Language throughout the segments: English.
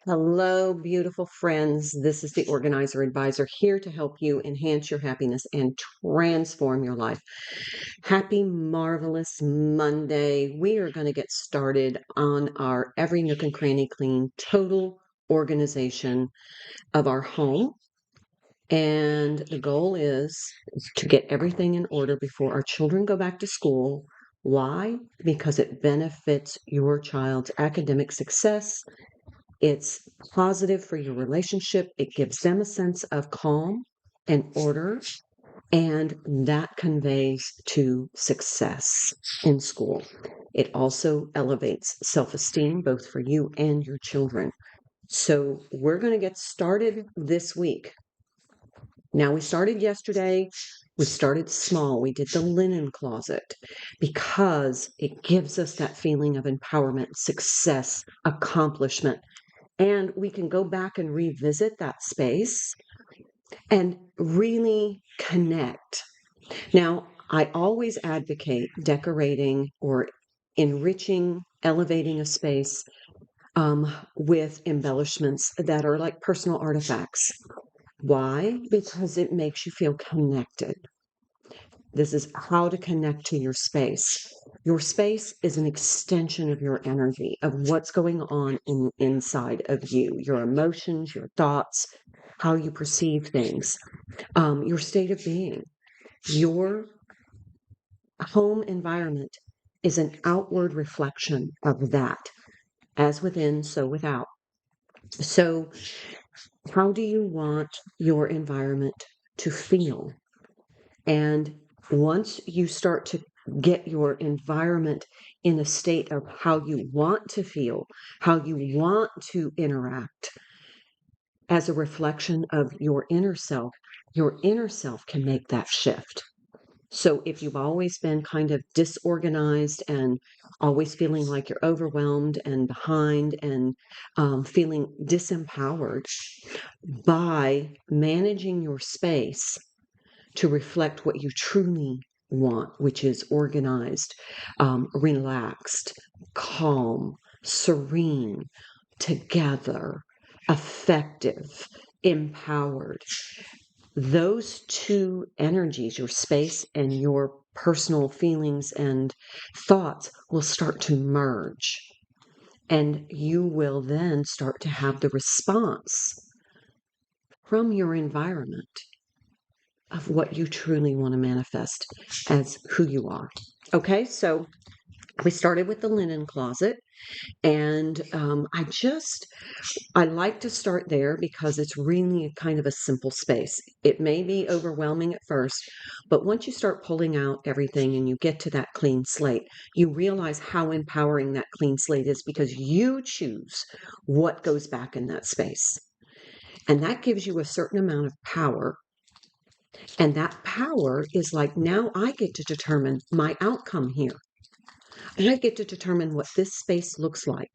Hello, beautiful friends. This is the Organizer Advisor here to help you enhance your happiness and transform your life. Happy, marvelous Monday. We are going to get started on our every nook and cranny clean total organization of our home. And the goal is to get everything in order before our children go back to school. Why? Because it benefits your child's academic success. It's positive for your relationship. It gives them a sense of calm and order, and that conveys to success in school. It also elevates self-esteem, both for you and your children. So we're going to get started this week. Now, we started yesterday. We started small. We did the linen closet because it gives us that feeling of empowerment, success, accomplishment. And we can go back and revisit that space and really connect. Now, I always advocate decorating or enriching, elevating a space with embellishments that are like personal artifacts. Why? Because it makes you feel connected. This is how to connect to your space. Your space is an extension of your energy, of what's going on inside of you, your emotions, your thoughts, how you perceive things, your state of being. Your home environment is an outward reflection of that, as within, so without. So, how do you want your environment to feel? And once you start to get your environment in a state of how you want to feel, how you want to interact as a reflection of your inner self can make that shift. So if you've always been kind of disorganized and always feeling like you're overwhelmed and behind and feeling disempowered, by managing your space to reflect what you truly want, which is organized, relaxed, calm, serene, together, effective, empowered. Those two energies, your space and your personal feelings and thoughts, will start to merge. And you will then start to have the response from your environment of what you truly want to manifest as who you are. Okay, so we started with the linen closet, and I like to start there because it's really a kind of a simple space. It may be overwhelming at first, but once you start pulling out everything and you get to that clean slate, you realize how empowering that clean slate is because you choose what goes back in that space. And that gives you a certain amount of power. And that power is like, now I get to determine my outcome here. And I get to determine what this space looks like.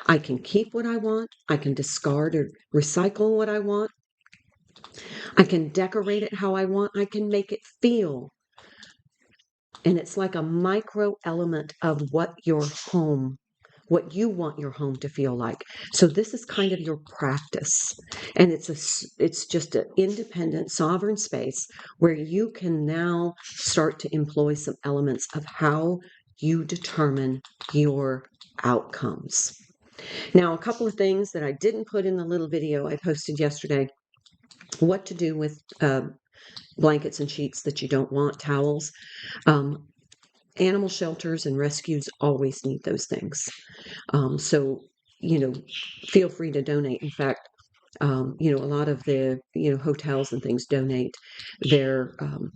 I can keep what I want. I can discard or recycle what I want. I can decorate it how I want. I can make it feel. And it's like a micro element of what you want your home to feel like. So this is kind of your practice. And it's just an independent, sovereign space where you can now start to employ some elements of how you determine your outcomes. Now, a couple of things that I didn't put in the little video I posted yesterday: what to do with blankets and sheets that you don't want, towels. Animal shelters and rescues always need those things. So, feel free to donate. In fact, A lot of the, hotels and things donate their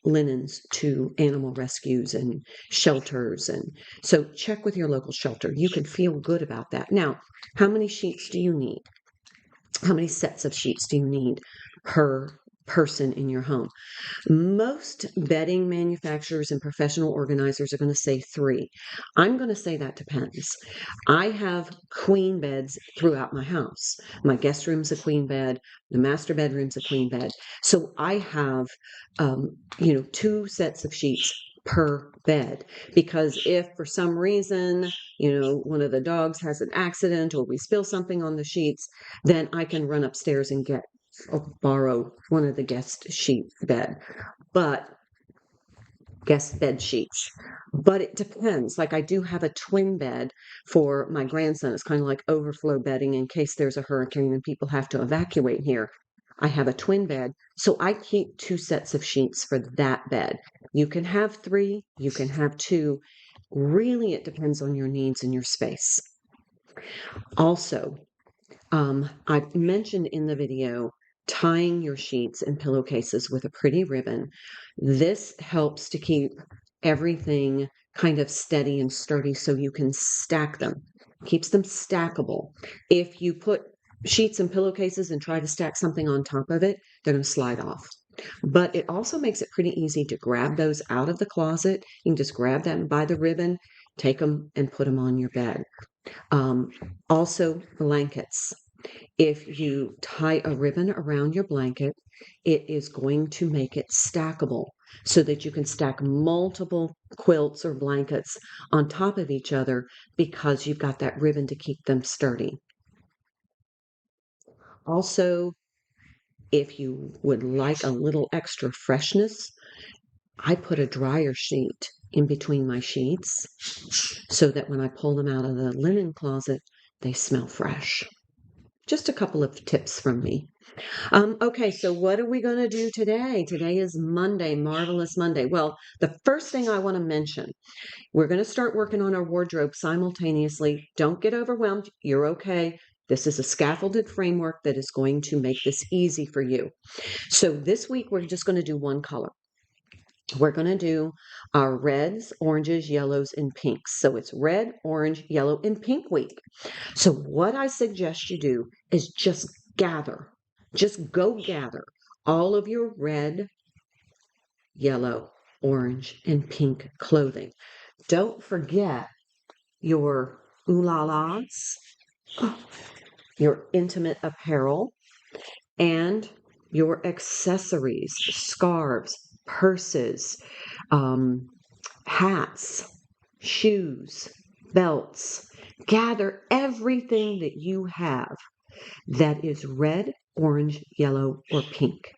linens to animal rescues and shelters. And so check with your local shelter. You can feel good about that. Now, how many sheets do you need? How many sets of sheets do you need per person in your home? Most bedding manufacturers and professional organizers are going to say 3. I'm going to say that depends. I have queen beds throughout my house. My guest room's a queen bed. The master bedroom's a queen bed. So I have, 2 sets of sheets per bed, because if for some reason, one of the dogs has an accident or we spill something on the sheets, then I can run upstairs and get or borrow one of the guest sheet bed, but guest bed sheets. But it depends. Like I do have a twin bed for my grandson. It's kind of like overflow bedding in case there's a hurricane and people have to evacuate here. I have a twin bed, so I keep 2 sets of sheets for that bed. You can have 3, you can have 2. Really, it depends on your needs and your space. Also, I mentioned in the video tying your sheets and pillowcases with a pretty ribbon. This helps to keep everything kind of steady and sturdy so you can stack them. Keeps them stackable. If you put sheets and pillowcases and try to stack something on top of it, they're going to slide off. But it also makes it pretty easy to grab those out of the closet. You can just grab them by the ribbon, take them and put them on your bed. Um, Also, blankets. If you tie a ribbon around your blanket, it is going to make it stackable so that you can stack multiple quilts or blankets on top of each other because you've got that ribbon to keep them sturdy. Also, if you would like a little extra freshness, I put a dryer sheet in between my sheets so that when I pull them out of the linen closet, they smell fresh. Just a couple of tips from me. Okay, so what are we going to do today? Today is Monday, Marvelous Monday. Well, the first thing I want to mention, we're going to start working on our wardrobe simultaneously. Don't get overwhelmed. You're okay. This is a scaffolded framework that is going to make this easy for you. So this week, we're just going to do one color. We're going to do our reds, oranges, yellows, and pinks. So it's red, orange, yellow, and pink week. So what I suggest you do is just go gather all of your red, yellow, orange, and pink clothing. Don't forget your ooh la las, your intimate apparel, and your accessories, scarves, purses, um, hats, shoes, belts. Gather everything that you have that is red, orange, yellow, or pink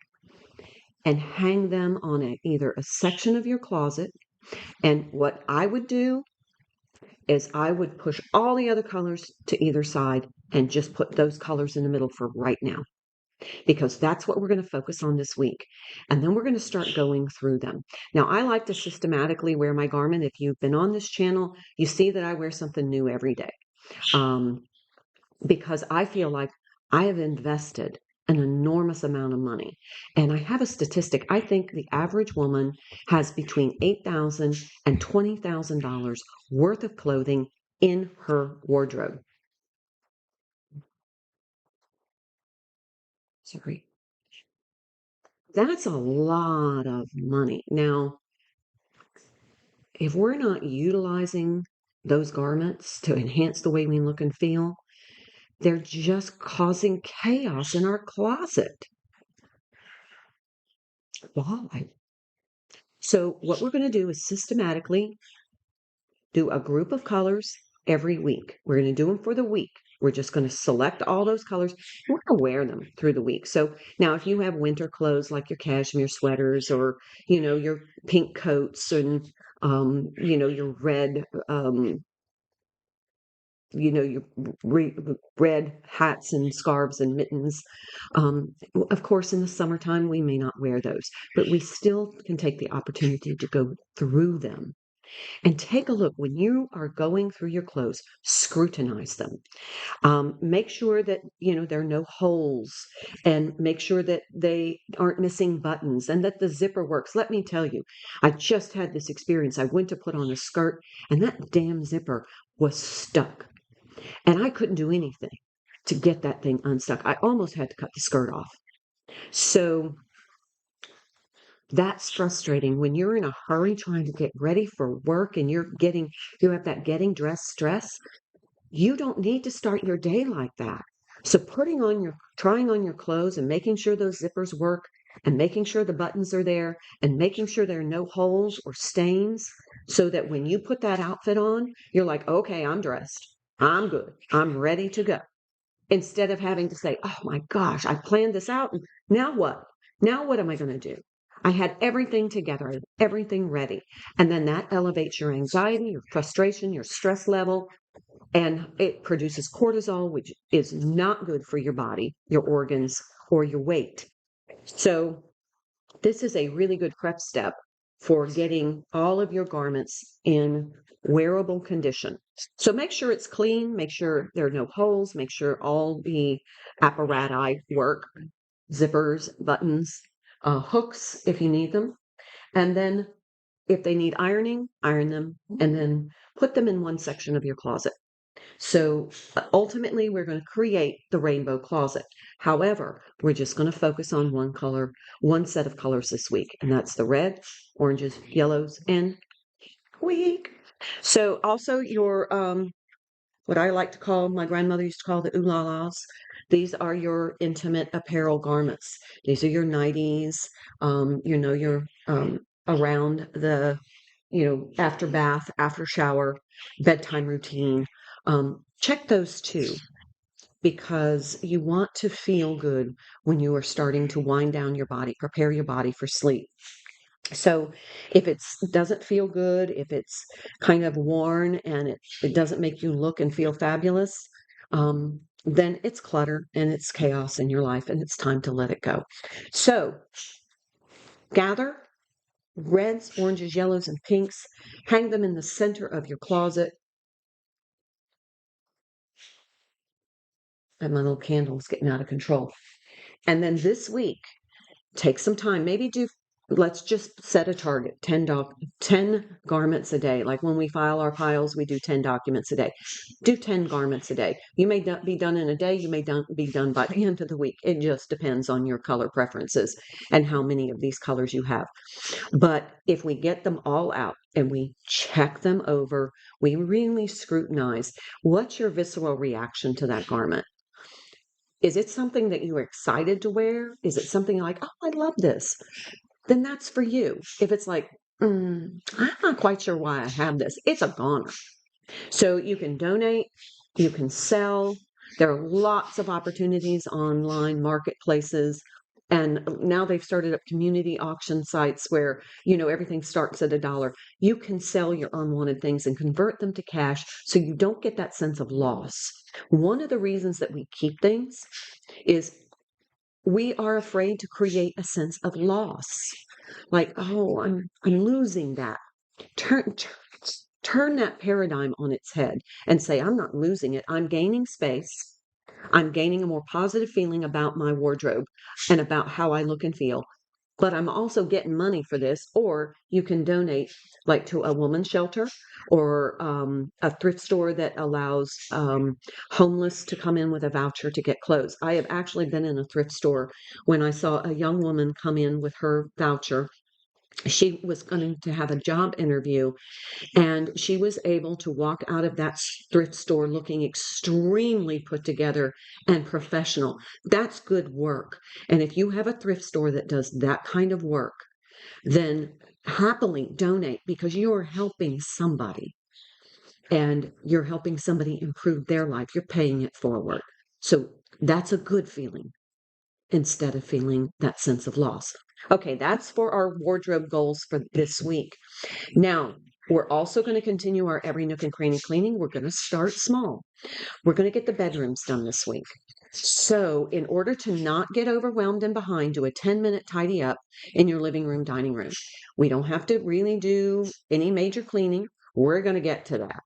and hang them on either a section of your closet. And what I would do is I would push all the other colors to either side and just put those colors in the middle for right now, because that's what we're going to focus on this week. And then we're going to start going through them. Now, I like to systematically wear my garment. If you've been on this channel, you see that I wear something new every day. Because I feel like I have invested an enormous amount of money. And I have a statistic. I think the average woman has between $8,000 and $20,000 worth of clothing in her wardrobe. Sorry. That's a lot of money. Now, if we're not utilizing those garments to enhance the way we look and feel, they're just causing chaos in our closet. Why? So what we're going to do is systematically do a group of colors every week. We're going to do them for the week. We're just going to select all those colors. We're going to wear them through the week. So now if you have winter clothes like your cashmere sweaters or, your pink coats and, your red, your red hats and scarves and mittens. Of course, in the summertime, we may not wear those, but we still can take the opportunity to go through them And take a look when you are going through your clothes, scrutinize them. Make sure that, there are no holes, and make sure that they aren't missing buttons and that the zipper works. Let me tell you, I just had this experience. I went to put on a skirt and that damn zipper was stuck, and I couldn't do anything to get that thing unstuck. I almost had to cut the skirt off. So that's frustrating when you're in a hurry trying to get ready for work and you have that getting dressed stress. You don't need to start your day like that. So trying on your clothes and making sure those zippers work and making sure the buttons are there and making sure there are no holes or stains, so that when you put that outfit on, you're like, okay, I'm dressed. I'm good. I'm ready to go. Instead of having to say, oh my gosh, I planned this out. And now what? Now what am I going to do? I had everything together, I had everything ready. And then that elevates your anxiety, your frustration, your stress level, and it produces cortisol, which is not good for your body, your organs, or your weight. So this is a really good prep step for getting all of your garments in wearable condition. So make sure it's clean, make sure there are no holes, make sure all the apparatus work, zippers, buttons, hooks if you need them. And then if they need ironing, iron them, and then put them in one section of your closet. So ultimately, we're going to create the rainbow closet. However, we're just going to focus on one color, one set of colors this week, and that's the red, oranges, yellows, and week. So also your what I like to call, my grandmother used to call the ooh-la-las. These are your intimate apparel garments. These are your nighties, your around the, after bath, after shower, bedtime routine. Check those too, because you want to feel good when you are starting to wind down your body, prepare your body for sleep. So if it doesn't feel good, if it's kind of worn and it doesn't make you look and feel fabulous, then it's clutter and it's chaos in your life, and it's time to let it go. So gather reds, oranges, yellows, and pinks, hang them in the center of your closet. And my little candle is getting out of control. And then this week, take some time, let's just set a target, 10 garments a day. Like when we file our piles, we do 10 documents a day. Do 10 garments a day. You may not be done in a day. You may be done by the end of the week. It just depends on your color preferences and how many of these colors you have. But if we get them all out and we check them over, we really scrutinize, what's your visceral reaction to that garment? Is it something that you are excited to wear? Is it something like, oh, I love this? Then that's for you. If it's like, I'm not quite sure why I have this, it's a goner. So you can donate, you can sell. There are lots of opportunities online, marketplaces. And now they've started up community auction sites where, everything starts at $1. You can sell your unwanted things and convert them to cash so you don't get that sense of loss. One of the reasons that we keep things is we are afraid to create a sense of loss. Like, oh, I'm losing that. Turn that paradigm on its head and say, I'm not losing it. I'm gaining space. I'm gaining a more positive feeling about my wardrobe and about how I look and feel. But I'm also getting money for this. Or you can donate, like to a woman's shelter or a thrift store that allows homeless to come in with a voucher to get clothes. I have actually been in a thrift store when I saw a young woman come in with her voucher. She was going to have a job interview, and she was able to walk out of that thrift store looking extremely put together and professional. That's good work. And if you have a thrift store that does that kind of work, then happily donate, because you're helping somebody and you're helping somebody improve their life. You're paying it forward. So that's a good feeling instead of feeling that sense of loss. Okay, that's for our wardrobe goals for this week. Now, we're also going to continue our every nook and cranny cleaning. We're going to start small. We're going to get the bedrooms done this week. So, in order to not get overwhelmed and behind, do a 10-minute tidy up in your living room, dining room. We don't have to really do any major cleaning. We're going to get to that.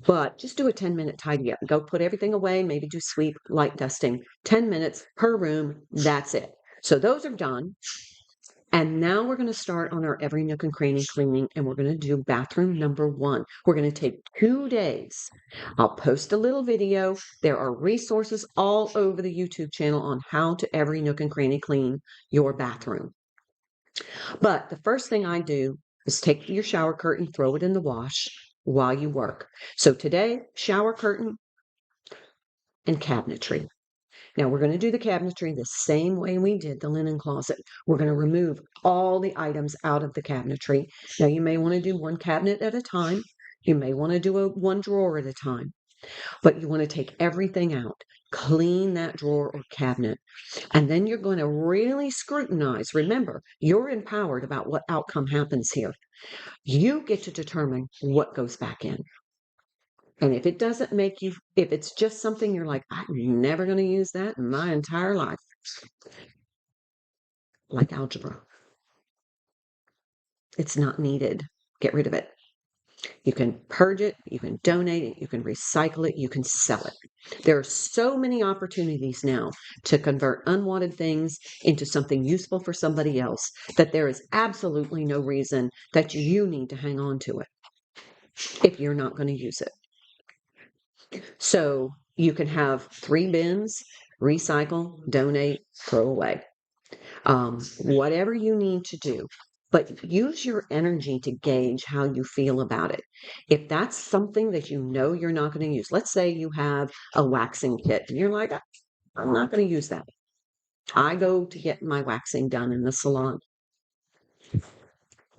But just do a 10-minute tidy up. Go put everything away, maybe do sweep, light dusting. 10 minutes per room. That's it. So those are done. And now we're going to start on our every nook and cranny cleaning, and we're going to do bathroom number 1. We're going to take 2 days. I'll post a little video. There are resources all over the YouTube channel on how to every nook and cranny clean your bathroom. But the first thing I do is take your shower curtain, throw it in the wash while you work. So today, shower curtain and cabinetry. Now we're going to do the cabinetry the same way we did the linen closet. We're going to remove all the items out of the cabinetry. Now you may want to do one cabinet at a time. You may want to do one drawer at a time, but you want to take everything out, clean that drawer or cabinet, and then you're going to really scrutinize. Remember, you're empowered about what outcome happens here. You get to determine what goes back in. And if it doesn't make you, if it's just something you're like, I'm never going to use that in my entire life, like algebra, it's not needed. Get rid of it. You can purge it, you can donate it, you can recycle it, you can sell it. There are so many opportunities now to convert unwanted things into something useful for somebody else that there is absolutely no reason that you need to hang on to it if you're not going to use it. So you can have 3 bins: recycle, donate, throw away. Whatever you need to do, but use your energy to gauge how you feel about it. If that's something that you know you're not going to use, let's say you have a waxing kit and you're like, I'm not going to use that. I go to get my waxing done in the salon.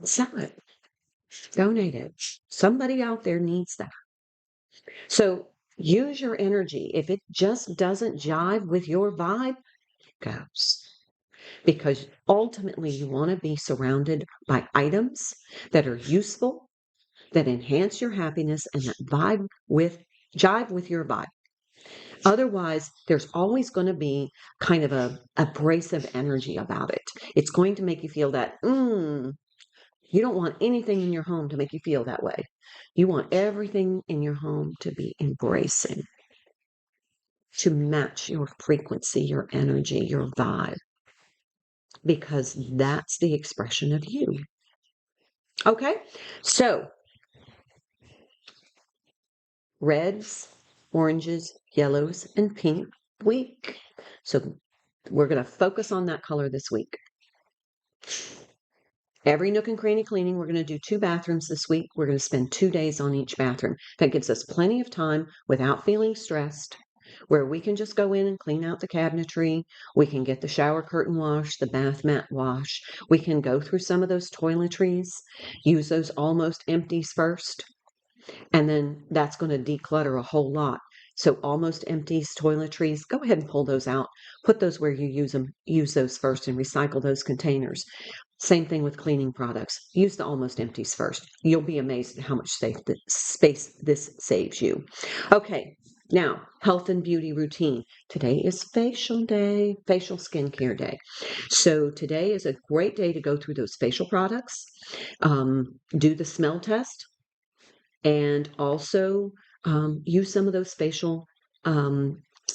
Sell it, donate it. Somebody out there needs that. So use your energy. If it just doesn't jive with your vibe, goes. Because ultimately you want to be surrounded by items that are useful, that enhance your happiness, and that jive with your vibe. Otherwise, there's always going to be kind of a abrasive energy about it. It's going to make you feel that you don't want anything in your home to make you feel that way. You want everything in your home to be embracing, to match your frequency, your energy, your vibe, because that's the expression of you. Okay, so reds, oranges, yellows, and pink week. So we're going to focus on that color this week. Every nook and cranny cleaning, we're going to do 2 bathrooms this week. We're going to spend 2 days on each bathroom. That gives us plenty of time without feeling stressed, where we can just go in and clean out the cabinetry. We can get the shower curtain washed, the bath mat washed. We can go through some of those toiletries, use those almost empties first, and then that's going to declutter a whole lot. So almost empties, toiletries, go ahead and pull those out. Put those where you use them. Use those first and recycle those containers. Same thing with cleaning products. Use the almost empties first. You'll be amazed at how much space this saves you. Okay, now health and beauty routine. Today is facial day, facial skincare day. So today is a great day to go through those facial products, do the smell test, and also use some of those facial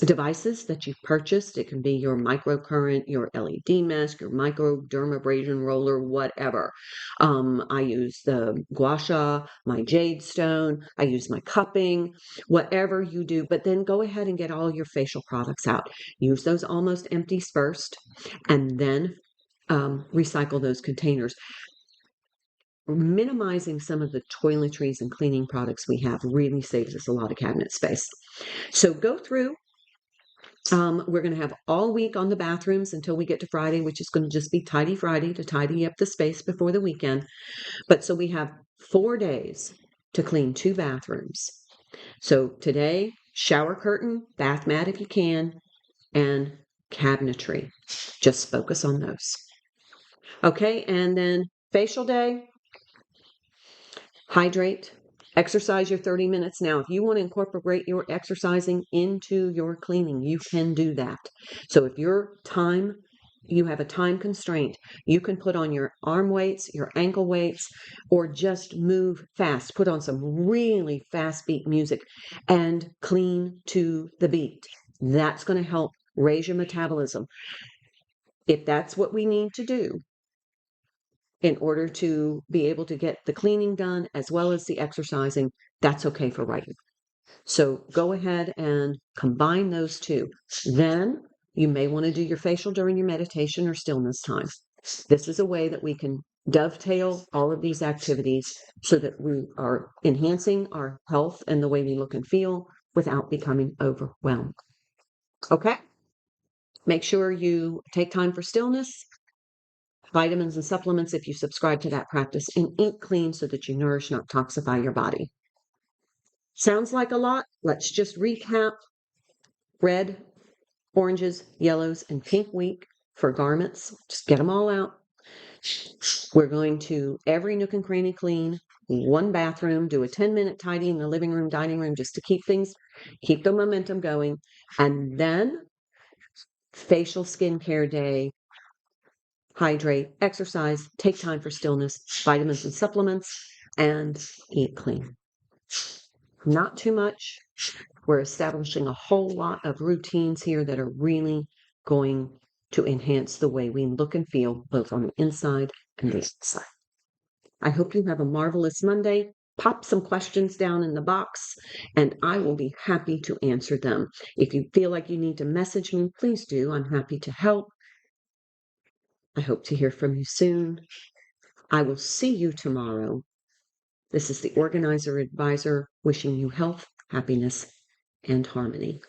devices that you've purchased. It can be your microcurrent, your LED mask, your microdermabrasion roller, whatever. I use the gua sha, my jade stone, I use my cupping, whatever you do. But then go ahead and get all your facial products out. Use those almost empties first, and then recycle those containers. Minimizing some of the toiletries and cleaning products we have really saves us a lot of cabinet space. So go through. We're going to have all week on the bathrooms until we get to Friday, which is going to just be Tidy Friday to tidy up the space before the weekend. But so we have 4 days to clean 2 bathrooms. So today, shower curtain, bath mat if you can, and cabinetry. Just focus on those. Okay, and then facial day. Hydrate, Exercise your 30 minutes now. If you want to incorporate your exercising into your cleaning, you can do that. So if you have a time constraint, you can put on your arm weights, your ankle weights, or just move fast. Put on some really fast beat music and clean to the beat. That's going to help raise your metabolism. If that's what we need to do in order to be able to get the cleaning done as well as the exercising, that's okay for right now. So go ahead and combine those two. Then you may want to do your facial during your meditation or stillness time. This is a way that we can dovetail all of these activities so that we are enhancing our health and the way we look and feel without becoming overwhelmed. Okay? Make sure you take time for stillness, vitamins and supplements if you subscribe to that practice, and eat clean so that you nourish, not toxify your body. Sounds like a lot. Let's just recap. Red, oranges, yellows, and pink week for garments. Just get them all out. We're going to every nook and cranny clean, one bathroom, do a 10-minute tidy in the living room, dining room, just to keep the momentum going. And then facial skincare day, hydrate, exercise, take time for stillness, vitamins and supplements, and eat clean. Not too much. We're establishing a whole lot of routines here that are really going to enhance the way we look and feel, both on the inside and the outside. I hope you have a marvelous Monday. Pop some questions down in the box, and I will be happy to answer them. If you feel like you need to message me, please do. I'm happy to help. I hope to hear from you soon. I will see you tomorrow. This is the Organizer Advisor wishing you health, happiness, and harmony.